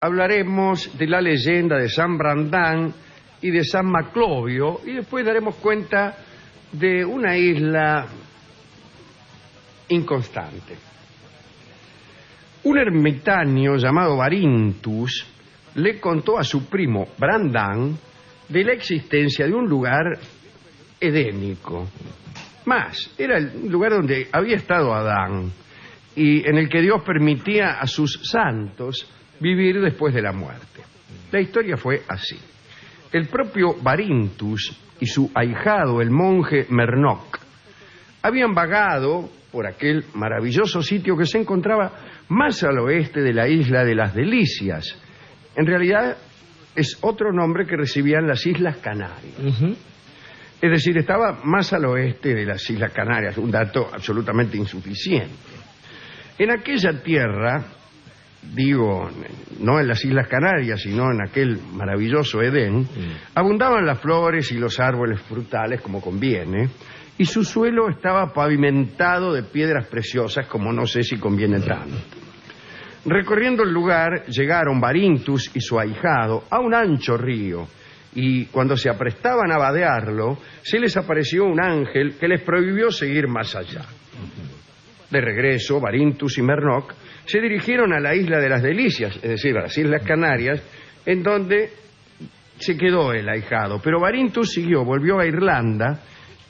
hablaremos de la leyenda de San Brandán y de San Maclovio, y después daremos cuenta de una isla inconstante. Un ermitaño llamado Barintus le contó a su primo Brandán de la existencia de un lugar edénico. Más, era el lugar donde había estado Adán y en el que Dios permitía a sus santos vivir después de la muerte. La historia fue así. El propio Barintus y su ahijado, el monje Mernoc, habían vagado por aquel maravilloso sitio que se encontraba más al oeste de la isla de las Delicias. En realidad es otro nombre que recibían las Islas Canarias. Es decir, estaba más al oeste de las Islas Canarias, un dato absolutamente insuficiente. En aquella tierra, digo, no en las Islas Canarias, sino en aquel maravilloso Edén, abundaban las flores y los árboles frutales como conviene, y su suelo estaba pavimentado de piedras preciosas, como no sé si conviene tanto. Recorriendo el lugar, llegaron Barintus y su ahijado a un ancho río, y cuando se aprestaban a vadearlo, se les apareció un ángel que les prohibió seguir más allá. De regreso, Barintus y Mernoc se dirigieron a la isla de las Delicias, es decir, a las Islas Canarias, en donde se quedó el ahijado. Pero Barintus volvió a Irlanda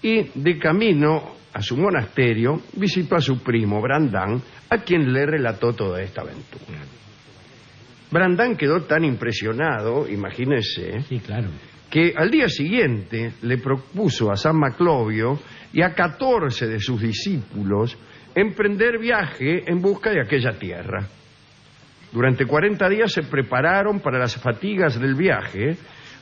y, de camino a su monasterio, visitó a su primo Brandán, a quien le relató toda esta aventura. Brandán quedó tan impresionado, imagínese, sí, claro, que al día siguiente le propuso a San Maclovio y a 14 de sus discípulos emprender viaje en busca de aquella tierra. Durante 40 días se prepararon para las fatigas del viaje,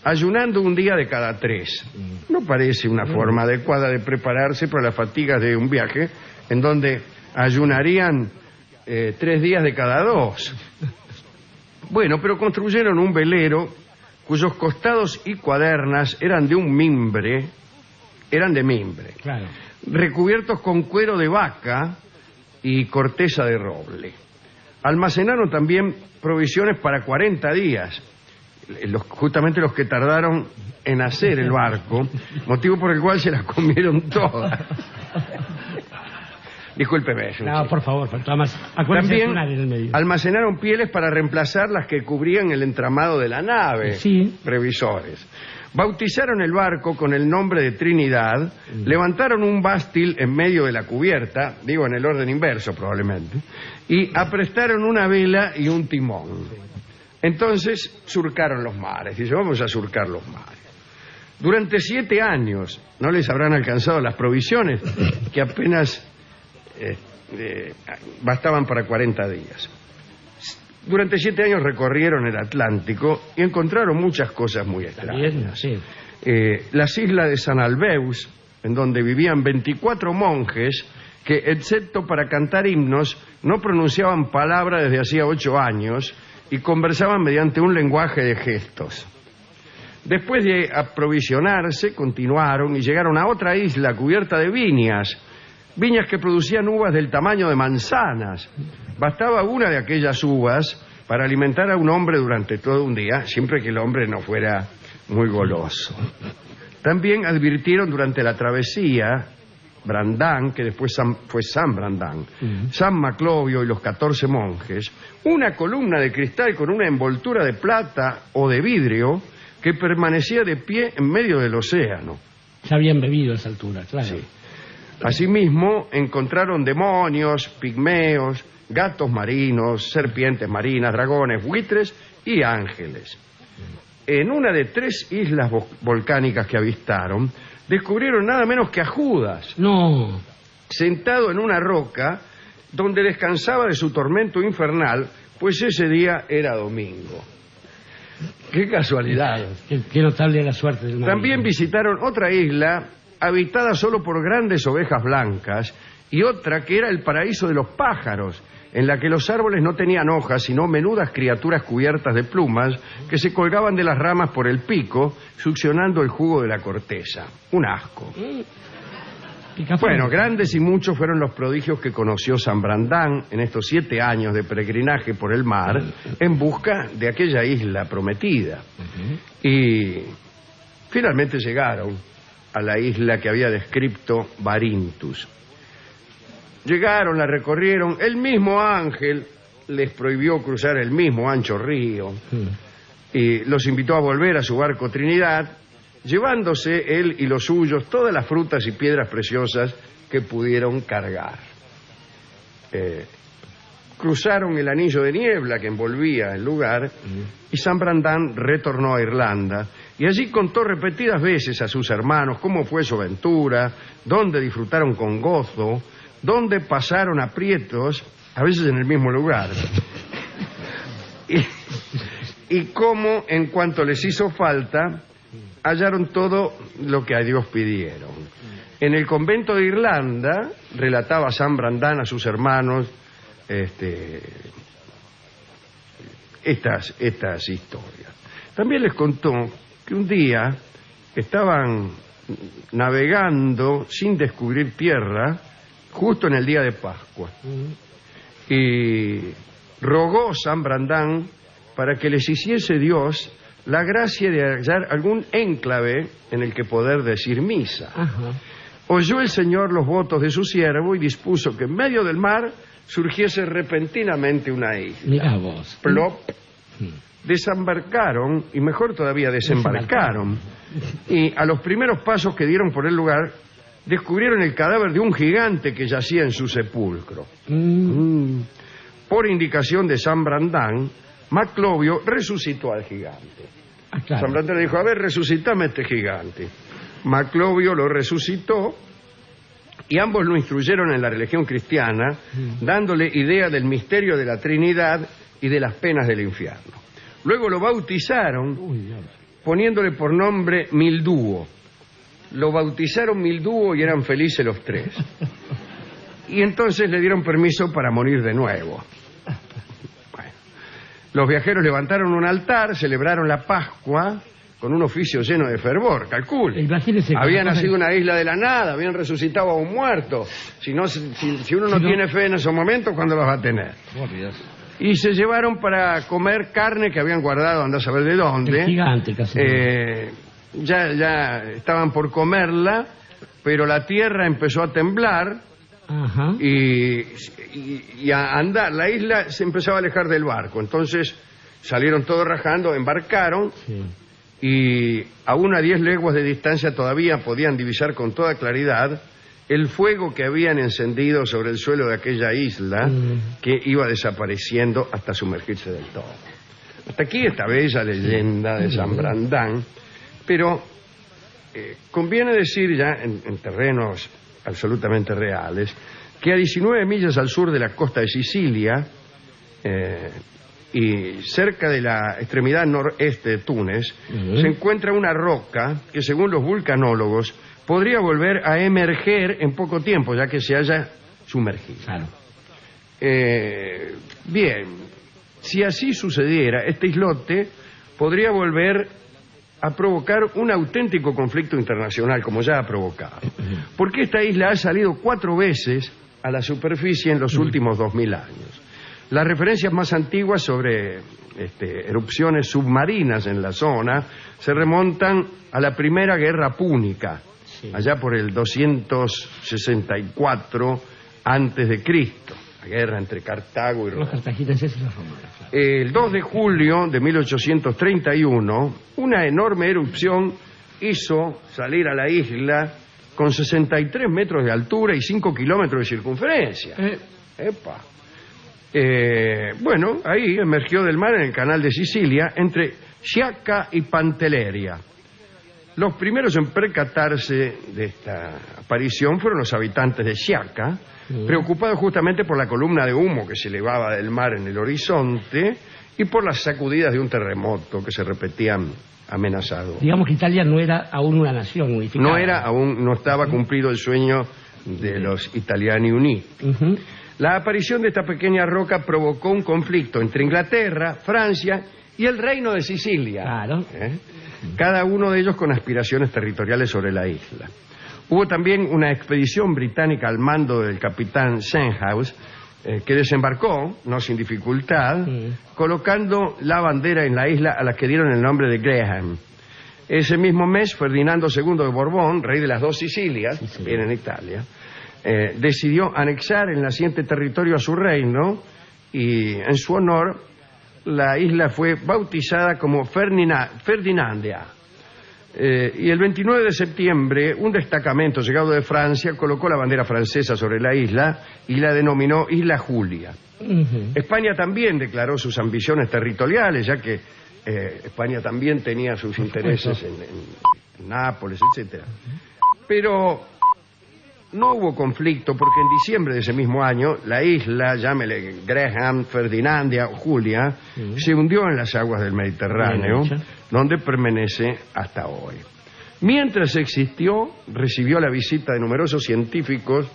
ayunando un día de cada 3. No parece una forma adecuada de prepararse para las fatigas de un viaje en donde ayunarían 3 días de cada 2. Bueno, pero construyeron un velero cuyos costados y cuadernas eran de mimbre, claro, recubiertos con cuero de vaca y corteza de roble. Almacenaron también provisiones para 40 días, justamente los que tardaron en hacer el barco, motivo por el cual se las comieron todas. Discúlpeme. No, por favor, también almacenaron pieles para reemplazar las que cubrían el entramado de la nave. Sí. Previsores. Bautizaron el barco con el nombre de Trinidad, levantaron un mástil en medio de la cubierta, digo en el orden inverso probablemente, y aprestaron una vela y un timón. Entonces surcaron los mares. Dice, vamos a surcar los mares. Durante 7 años no les habrán alcanzado las provisiones, que apenas bastaban para 40 días. Durante 7 años recorrieron el Atlántico y encontraron muchas cosas muy extrañas. Sí. Las islas de San Albeus, en donde vivían 24 monjes que, excepto para cantar himnos, no pronunciaban palabra desde hacía 8 años y conversaban mediante un lenguaje de gestos. Después de aprovisionarse, continuaron y llegaron a otra isla cubierta de viñas que producían uvas del tamaño de manzanas. Bastaba una de aquellas uvas para alimentar a un hombre durante todo un día, siempre que el hombre no fuera muy goloso. También advirtieron durante la travesía Brandán, que después fue San Brandán, San Maclovio y los 14 monjes, una columna de cristal con una envoltura de plata o de vidrio que permanecía de pie en medio del océano. Ya habían bebido a esa altura, claro. Sí. Asimismo, encontraron demonios, pigmeos, gatos marinos, serpientes marinas, dragones, buitres y ángeles. En una de 3 islas volcánicas que avistaron, descubrieron nada menos que a Judas. No. Sentado en una roca donde descansaba de su tormento infernal, pues ese día era domingo. ¡Qué casualidad! Qué notable la suerte del mar. También visitaron otra isla habitada solo por grandes ovejas blancas y otra que era el paraíso de los pájaros, en la que los árboles no tenían hojas, sino menudas criaturas cubiertas de plumas que se colgaban de las ramas por el pico, succionando el jugo de la corteza. Un asco. Bueno, grandes y muchos fueron los prodigios que conoció San Brandán en estos 7 años de peregrinaje por el mar en busca de aquella isla prometida. Y finalmente llegaron a la isla que había descrito Barintus. Llegaron, la recorrieron, el mismo ángel les prohibió cruzar el mismo ancho río y los invitó a volver a su barco Trinidad, llevándose él y los suyos todas las frutas y piedras preciosas que pudieron cargar. Cruzaron el anillo de niebla que envolvía el lugar y San Brandán retornó a Irlanda y allí contó repetidas veces a sus hermanos cómo fue su aventura, dónde disfrutaron con gozo, dónde pasaron aprietos, a veces en el mismo lugar, y cómo en cuanto les hizo falta hallaron todo lo que a Dios pidieron. En el convento de Irlanda relataba San Brandán a sus hermanos estas historias. También les contó que un día estaban navegando sin descubrir tierra justo en el día de Pascua y rogó San Brandán para que les hiciese Dios la gracia de hallar algún enclave en el que poder decir misa. Oyó el Señor los votos de su siervo y dispuso que en medio del mar surgiese repentinamente una isla. Mirá vos. Plop. Desembarcaron, y mejor todavía desembarcaron, y a los primeros pasos que dieron por el lugar descubrieron el cadáver de un gigante que yacía en su sepulcro. Por indicación de San Brandán, Maclovio resucitó al gigante. Claro. San Brandán le dijo: a ver, resucitame este gigante. Maclovio lo resucitó y ambos lo instruyeron en la religión cristiana, dándole idea del misterio de la Trinidad y de las penas del infierno. Luego lo bautizaron poniéndole por nombre Mildúo. Lo bautizaron Mildúo y eran felices los 3. Y entonces le dieron permiso para morir de nuevo. Bueno, los viajeros levantaron un altar, celebraron la Pascua con un oficio lleno de fervor. Calcule. Había nacido una isla de la nada, habían resucitado a un muerto. Si uno no tiene fe en esos momentos, ¿cuándo los va a tener? Y se llevaron para comer carne que habían guardado, andá a saber de dónde. El gigante, casi. Ya estaban por comerla, pero la tierra empezó a temblar. Y a andar. La isla se empezaba a alejar del barco. Entonces salieron todos rajando, embarcaron. Y aún a 10 leguas de distancia todavía podían divisar con toda claridad el fuego que habían encendido sobre el suelo de aquella isla, que iba desapareciendo hasta sumergirse del todo. Hasta aquí esta bella leyenda de San Brandán, pero conviene decir ya en terrenos absolutamente reales que a 19 millas al sur de la costa de Sicilia y cerca de la extremidad noreste de Túnez se encuentra una roca que, según los vulcanólogos, podría volver a emerger en poco tiempo, ya que se haya sumergido. Claro. Bien, si así sucediera, este islote podría volver a provocar un auténtico conflicto internacional, como ya ha provocado. Porque esta isla ha salido 4 veces a la superficie en los últimos 2000 años. Las referencias más antiguas sobre erupciones submarinas en la zona se remontan a la Primera Guerra Púnica, allá por el 264 antes de Cristo, la guerra entre Cartago y Roma. Los cartagineses y los romanos. El 2 de julio de 1831, una enorme erupción hizo salir a la isla con 63 metros de altura y 5 kilómetros de circunferencia. ¡Epa! Bueno, ahí emergió del mar en el canal de Sicilia, entre Sciacca y Pantelleria. Los primeros en percatarse de esta aparición fueron los habitantes de Sciacca, preocupados justamente por la columna de humo que se elevaba del mar en el horizonte y por las sacudidas de un terremoto que se repetían amenazados. Digamos que Italia no era aún una nación unificada. No estaba cumplido el sueño de los Italiani Uniti. La aparición de esta pequeña roca provocó un conflicto entre Inglaterra, Francia y el reino de Sicilia. Claro. Cada uno de ellos con aspiraciones territoriales sobre la isla. Hubo también una expedición británica al mando del capitán Senhouse, que desembarcó, no sin dificultad, colocando la bandera en la isla a la que dieron el nombre de Graham. Ese mismo mes, Ferdinando II de Borbón, rey de las dos Sicilias, bien en Italia, decidió anexar el naciente territorio a su reino y en su honor la isla fue bautizada como Ferdinandia. Y el 29 de septiembre un destacamento llegado de Francia colocó la bandera francesa sobre la isla y la denominó Isla Julia. España también declaró sus ambiciones territoriales, ya que España también tenía sus intereses en Nápoles, etcétera. Pero no hubo conflicto porque en diciembre de ese mismo año la isla, llámele Graham, Ferdinandia o Julia, se hundió en las aguas del Mediterráneo, donde permanece hasta hoy. Mientras existió, recibió la visita de numerosos científicos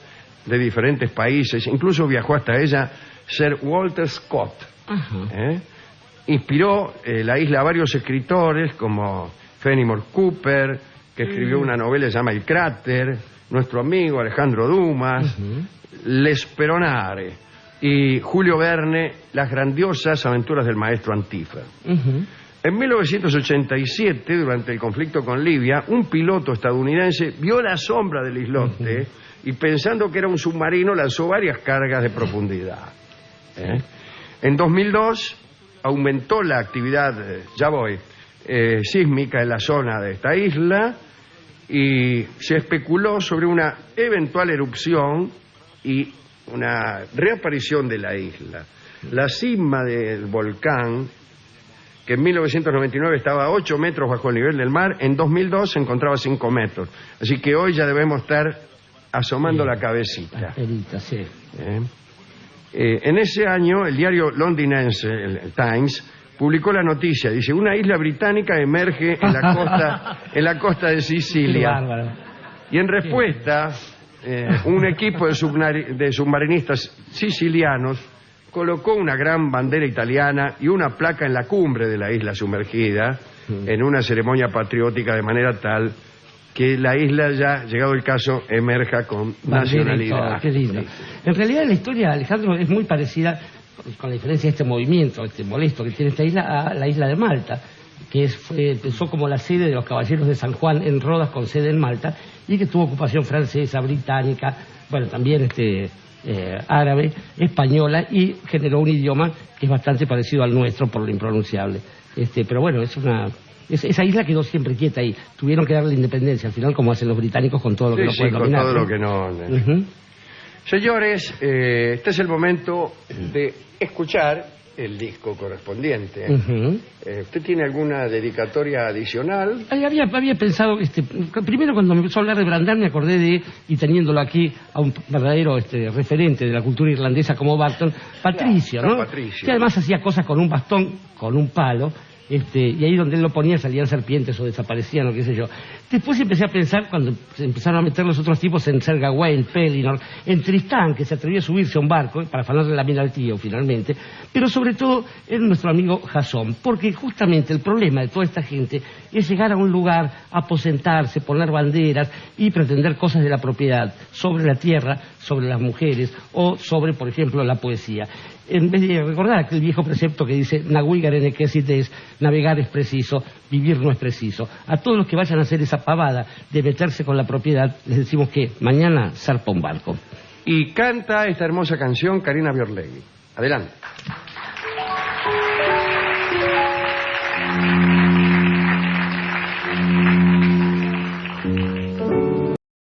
de diferentes países, incluso viajó hasta ella Sir Walter Scott. Inspiró la isla a varios escritores como Fenimore Cooper, que escribió una novela que se llama El Cráter, nuestro amigo Alejandro Dumas, L'Esperonare y Julio Verne, Las grandiosas aventuras del maestro Antífer. En 1987, durante el conflicto con Libia, un piloto estadounidense vio la sombra del islote y pensando que era un submarino lanzó varias cargas de profundidad. En 2002 aumentó la actividad, sísmica en la zona de esta isla y se especuló sobre una eventual erupción y una reaparición de la isla. La cima del volcán, que en 1999 estaba a 8 metros bajo el nivel del mar, en 2002 se encontraba a 5 metros. Así que hoy ya debemos estar asomando la cabecita. En ese año, el diario londinense, el Times, publicó la noticia. Dice, una isla británica emerge en la costa de Sicilia. Y en respuesta, un equipo de submarinistas sicilianos colocó una gran bandera italiana y una placa en la cumbre de la isla sumergida en una ceremonia patriótica de manera tal que la isla ya, llegado el caso, emerja con nacionalidad. Qué lindo. En realidad la historia, Alejandro, es muy parecida, con la diferencia de este movimiento, este molesto que tiene esta isla, a la isla de Malta, que empezó como la sede de los caballeros de San Juan en Rodas, con sede en Malta, y que tuvo ocupación francesa, británica, bueno, también árabe, española, y generó un idioma que es bastante parecido al nuestro por lo impronunciable. Pero bueno, esa isla quedó siempre quieta ahí. Tuvieron que darle independencia al final, como hacen los británicos con todo lo que no pueden dominar. Con todo lo que no. Señores, este es el momento de escuchar el disco correspondiente. ¿Usted tiene alguna dedicatoria adicional? Había pensado, primero cuando me empezó a hablar de Brandán me acordé y teniéndolo aquí a un verdadero referente de la cultura irlandesa como Barton, Patricio, ¿no? Patricio. Que además hacía cosas con un bastón, con un palo, y ahí donde él lo ponía salían serpientes o desaparecían o qué sé yo. Después empecé a pensar, cuando se empezaron a meter los otros tipos en Sir Gawain, Pellinor, en Tristán, que se atrevió a subirse a un barco para afanarle la mina al tío finalmente, pero sobre todo en nuestro amigo Jasón, porque justamente el problema de toda esta gente es llegar a un lugar, aposentarse, poner banderas y pretender cosas de la propiedad sobre la tierra, sobre las mujeres o sobre, por ejemplo, la poesía. En vez de recordar aquel viejo precepto que dice navigar en es, navegar es preciso, vivir no es preciso. A todos los que vayan a hacer esa pavada de meterse con la propiedad, les decimos que mañana zarpa un barco. Y canta esta hermosa canción Karina Björlegui. Adelante.